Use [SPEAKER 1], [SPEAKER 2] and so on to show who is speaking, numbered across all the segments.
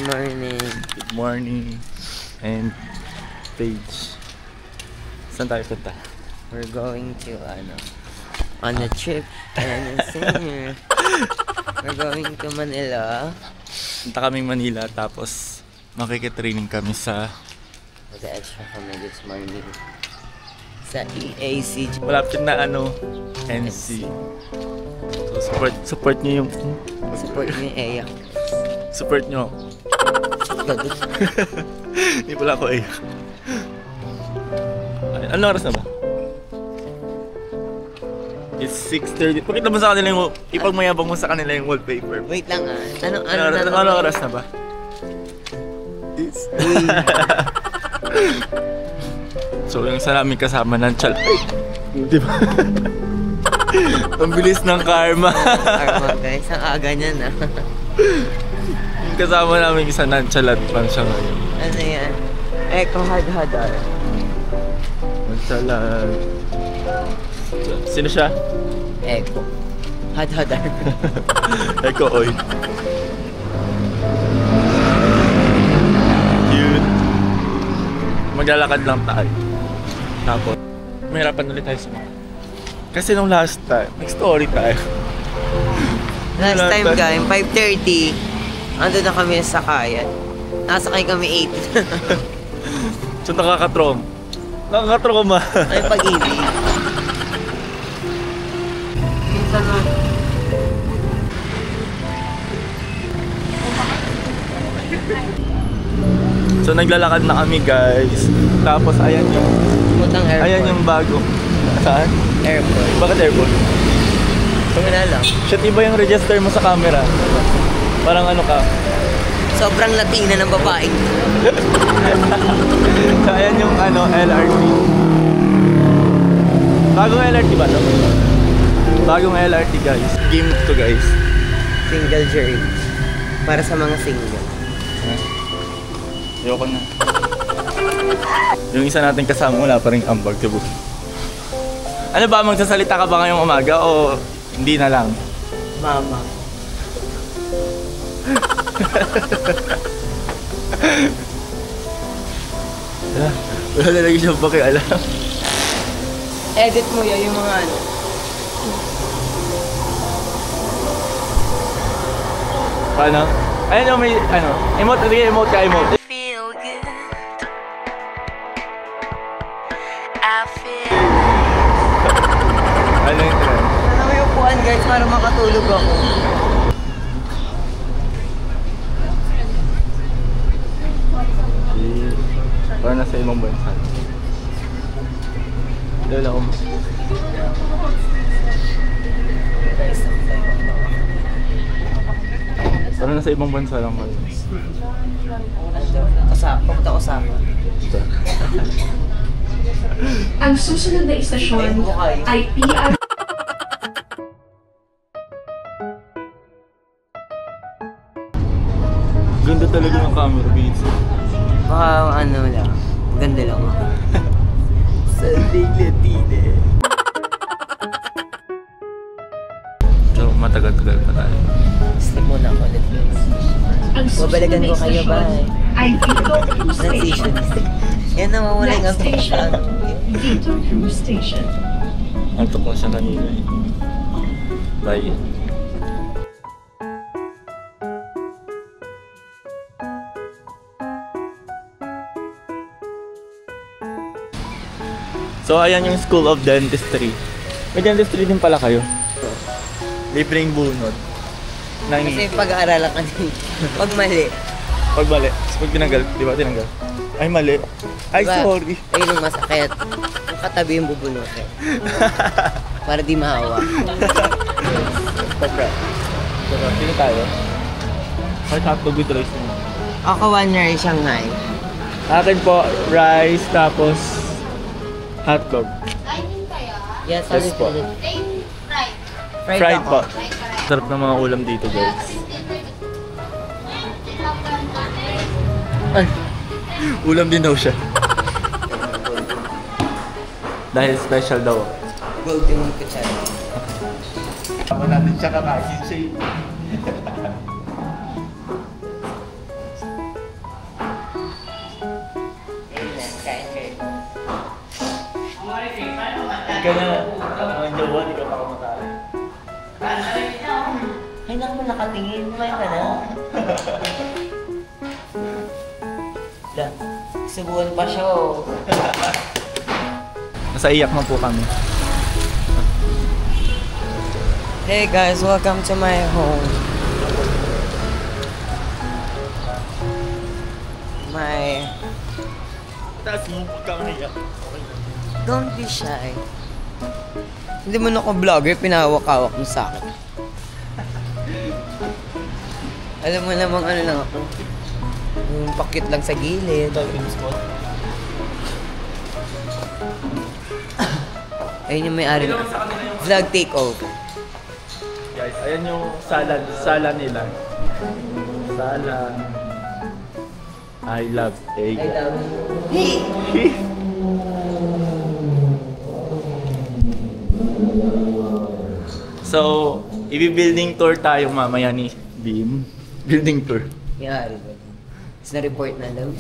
[SPEAKER 1] morning.
[SPEAKER 2] Good morning. And Paige. Saan tayo punta?
[SPEAKER 1] We're going to, on a trip. And senior. We're going to Manila.
[SPEAKER 2] Punta kaming Manila tapos makikitraining kami sa...
[SPEAKER 1] Mag-extra kami this morning. Sa EAC.
[SPEAKER 2] Malapit na NC. So support niyo yung...
[SPEAKER 1] Support niyo yung EAC.
[SPEAKER 2] Support niyo. Hindi pala ako EAC. Anong oras na ba? It's 6:30. Pakita mo sa kanila yung... Ipagmayabang mo sa kanila yung wallpaper.
[SPEAKER 1] Wait lang
[SPEAKER 2] Ano oras na ba? It's... So yung isa namin kasama ng chal... Di ba? Ang bilis ng karma.
[SPEAKER 1] Karma guys, ang aga niyan
[SPEAKER 2] Yung kasama namin isa nonchalant lang siya ngayon.
[SPEAKER 1] Ano yan? Eco Hadhadar.
[SPEAKER 2] Nonchalant. Sino siya?
[SPEAKER 1] Eco Hadhadar.
[SPEAKER 2] Eco Oy. Cute. Maglalakad lang tayo. Tapos, mahirapan ulit tayo sa mga. Kasi nung last time, nag-story tayo.
[SPEAKER 1] Last time guys, 5:30, ando na kami sa Kayan. Nasakay kami 8.
[SPEAKER 2] So nakakatrom. Nakakatroma.
[SPEAKER 1] Ay pag-ibig. Minsan na.
[SPEAKER 2] So naglalakad na kami guys. Tapos ayan yung...
[SPEAKER 1] Putang airport.
[SPEAKER 2] Ayan yung bago. Saan?
[SPEAKER 1] Airport.
[SPEAKER 2] Bakit airport?
[SPEAKER 1] Wala lang.
[SPEAKER 2] Shit, iba yung register mo sa camera. Parang ano ka?
[SPEAKER 1] Sobrang Latina ng babae.
[SPEAKER 2] So ayan yung LRT. Bagong LRT ba to? Bagong LRT guys. Game to guys.
[SPEAKER 1] Single journey. Para sa mga single.
[SPEAKER 2] Ayoko na. Yung isa natin kasama wala pa rin ambag tubo. Ano ba, magsasalita ka ba ngayong umaga o hindi na lang?
[SPEAKER 1] Mama.
[SPEAKER 2] Wala na lagi siyang pakialam.
[SPEAKER 1] Edit mo yun yung mga
[SPEAKER 2] Paano? Ayun yung may emote, sige emote ka, emote.
[SPEAKER 3] Feel good. I feel.
[SPEAKER 2] Ano yung trend?
[SPEAKER 1] Ano may upuan guys para makatulog ako.
[SPEAKER 2] Parang nasa ibang bansa. Dala ko. Parang nasa ibang bansa lang kayo.
[SPEAKER 1] Papunta ko sa akin.
[SPEAKER 4] Ang susunod na istasyon ay PR.
[SPEAKER 2] Ganda talaga ng camera, Bates.
[SPEAKER 1] Baka lang. Ganda lang ako. Sunday Latina.
[SPEAKER 2] So, matagal-tagal pa tayo.
[SPEAKER 1] Sleep muna ako ulit guys. Babalikan ko kayo ba?
[SPEAKER 4] Ay Vito Cruz Station.
[SPEAKER 1] Yan nawawala yung
[SPEAKER 4] Next station, Vito Cruz Station.
[SPEAKER 2] Antok ko siya kanina eh. Bye. So ayan yung School of Dentistry. May dentistry din pala kayo. Libreng bunod.
[SPEAKER 1] Kasi pag-aaralan ka din. Pag mali.
[SPEAKER 2] Pag mali. Pag tinanggal, di ba tinanggal? Ay mali. Ay
[SPEAKER 1] Diba?
[SPEAKER 2] sorry.
[SPEAKER 1] Ayun ang masakit. Katabi yung bubunutin. Para di mahawa.
[SPEAKER 2] Pagka. Pero sino tayo? Ay hotdog with rice naman.
[SPEAKER 1] Ako 1 year Shanghai.
[SPEAKER 2] Akin po, rice tapos hotdog.
[SPEAKER 1] Yes,
[SPEAKER 2] Yes po. Fried po. Sarap ng mga ulam dito guys. Ay, ulam din daw siya. Dahil special daw.
[SPEAKER 1] Golden kutsara.
[SPEAKER 2] Ako natin siya kakain siya. ka na. Ang jowa, di ka pa kumakain.
[SPEAKER 1] Ay, naku, nakatingin. Kumain ka na. Da, subuhan pa siya, oh.
[SPEAKER 2] Nasa iyak na po kami.
[SPEAKER 1] Hey guys, welcome to my home. My...
[SPEAKER 2] Tapos mo po kang iyak.
[SPEAKER 1] Don't be shy. Hindi mo na ako vlogger, pinahawak-hawak mo sa akin. Alam mo namang ano lang ako. Yung pakit lang sa gilid.
[SPEAKER 2] Dolphin spot.
[SPEAKER 1] Ayun yung may-ari na. Vlog takeover.
[SPEAKER 2] Guys, ayan yung sala nila. Sala. I love egg.
[SPEAKER 1] I love you.
[SPEAKER 2] So, i-building tour tayo mamaya ni Beam. Building tour.
[SPEAKER 1] May-ari ba? Tapos na-report na lang.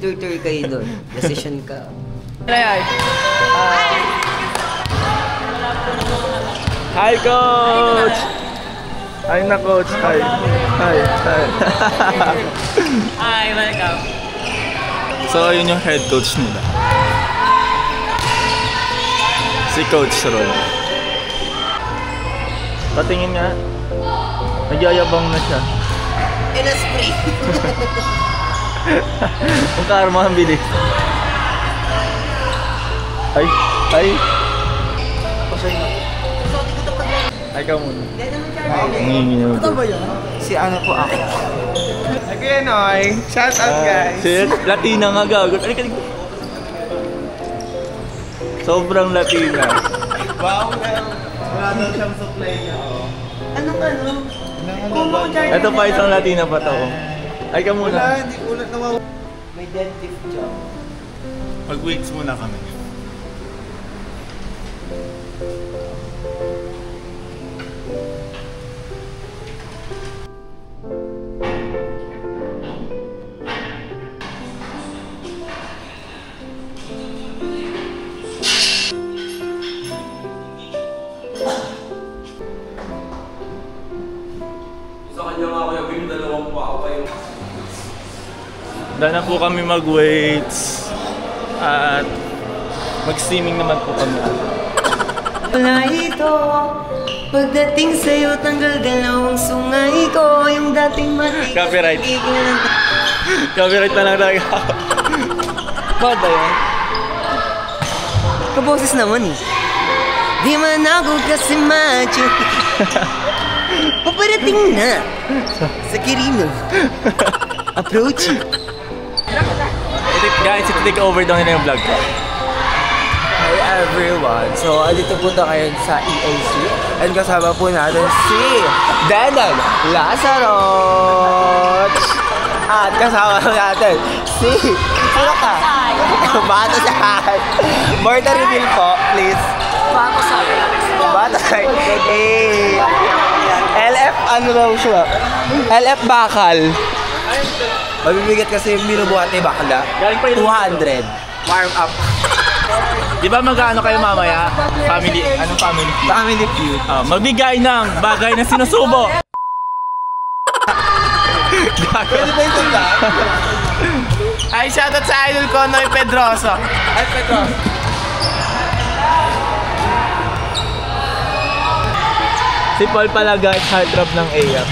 [SPEAKER 1] Tour kayo doon. Decision ka.
[SPEAKER 2] Hi, Coach! Hi na, Coach. Hi. Hi.
[SPEAKER 1] Hi, welcome.
[SPEAKER 2] So, yun yung head coach nila. Si Coach Ron. Patingin nga. Nagyayabang na siya.
[SPEAKER 1] Inaspray.
[SPEAKER 2] Ang karma ang bilis. Ay! Ay! Ay ka muna. Nangingi na ito.
[SPEAKER 1] Si ano po ako.
[SPEAKER 5] Again, oy. Shout out, guys.
[SPEAKER 2] Si Latina nga gagot. Ay, kalig. Sobrang Latina.
[SPEAKER 5] Wow, wala daw siyang supply niya.
[SPEAKER 1] Anong ano?
[SPEAKER 2] Ito pa isang Latina pa to. Ay ka
[SPEAKER 5] Wala,
[SPEAKER 2] muna.
[SPEAKER 5] hindi ulat na wow.
[SPEAKER 1] May deadlift job.
[SPEAKER 5] Mag-weights muna kami.
[SPEAKER 2] Dahil na po kami mag-weights at mag-swimming naman po kami.
[SPEAKER 1] Wala ito. Pagdating sa'yo, tanggal dalawang sungay ko. Yung dating matigas.
[SPEAKER 2] Copyright. Copyright na lang talaga.
[SPEAKER 1] Bakit ba yun? Kaboses naman eh. Di man ako kasi macho. Paparating na. Sa Quirino. Approach.
[SPEAKER 2] Guys, ito-take over daw nila yung vlog ko.
[SPEAKER 5] Hi everyone. So, andito po na kayo sa EOC. And kasama po natin si Danang Lazarot. At kasama natin si... Sino ka? Batasay. Border reveal po, please. Batasay. LF ano raw siya? LF Bakal. Mabibigat kasi yung binubuhati bakla. 200. Warm up.
[SPEAKER 2] Di ba mag-ano kayo mamaya? Family, anong family?
[SPEAKER 5] Family feud.
[SPEAKER 2] Magbigay ng bagay na sinusubo.
[SPEAKER 5] Pwede ba yung tanda?
[SPEAKER 6] Ay, shoutout sa idol ko, Noy Pedroso.
[SPEAKER 5] Ay, Pedro.
[SPEAKER 2] Si Paul pala guys, heartthrob ng AF.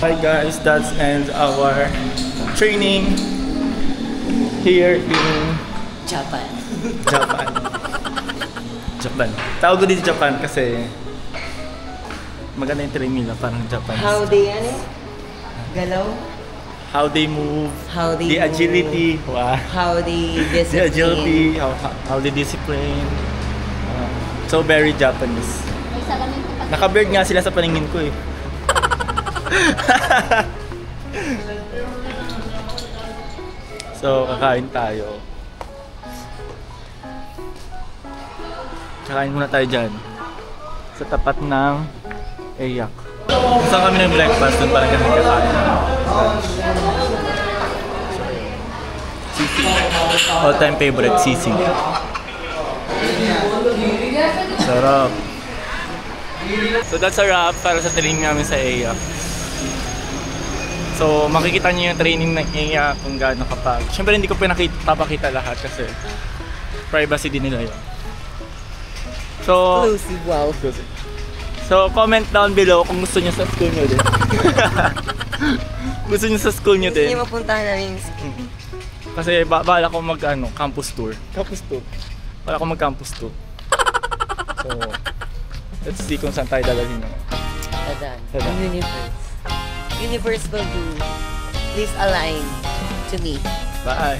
[SPEAKER 2] Hi guys, that's ends our training here in
[SPEAKER 1] Japan.
[SPEAKER 2] Japan. Japan. Tawag ko dito Japan kasi maganda yung train nila, parang Japan.
[SPEAKER 1] How they, galaw?
[SPEAKER 2] How they move,
[SPEAKER 1] How they
[SPEAKER 2] the
[SPEAKER 1] move.
[SPEAKER 2] agility, wow.
[SPEAKER 1] How they
[SPEAKER 2] The
[SPEAKER 1] discipline.
[SPEAKER 2] agility, how they discipline. So very Japanese. Naka-bird nga sila sa paningin ko eh. So, kakain tayo. Kakain muna tayo dyan. Sa tapat ng Ayak. Saan kami ng breakfast? Doon parang kami kakain. Sisig. All time favorite, sisig. Sarap. So that's a wrap para sa training namin sa Ayak. So makikita niyo yung training ng Ayak kung gaano kapag. Siyempre hindi ko papakita lahat kasi privacy din nila yun. So,
[SPEAKER 1] Exclusive, wow.
[SPEAKER 2] so comment down below kung gusto niyo sa school niyo din. Gusto niyo sa school niyo
[SPEAKER 1] Gusto
[SPEAKER 2] din.
[SPEAKER 1] niyo mapuntahan namin yung school.
[SPEAKER 2] Kasi bala ko mag campus tour. Campus tour. Bala ko mag campus tour. So, let's see kung saan tayo dadalhin naman.
[SPEAKER 1] Adan.
[SPEAKER 2] Adan.
[SPEAKER 1] Universe. Universe will do. Please align to me.
[SPEAKER 2] Bye!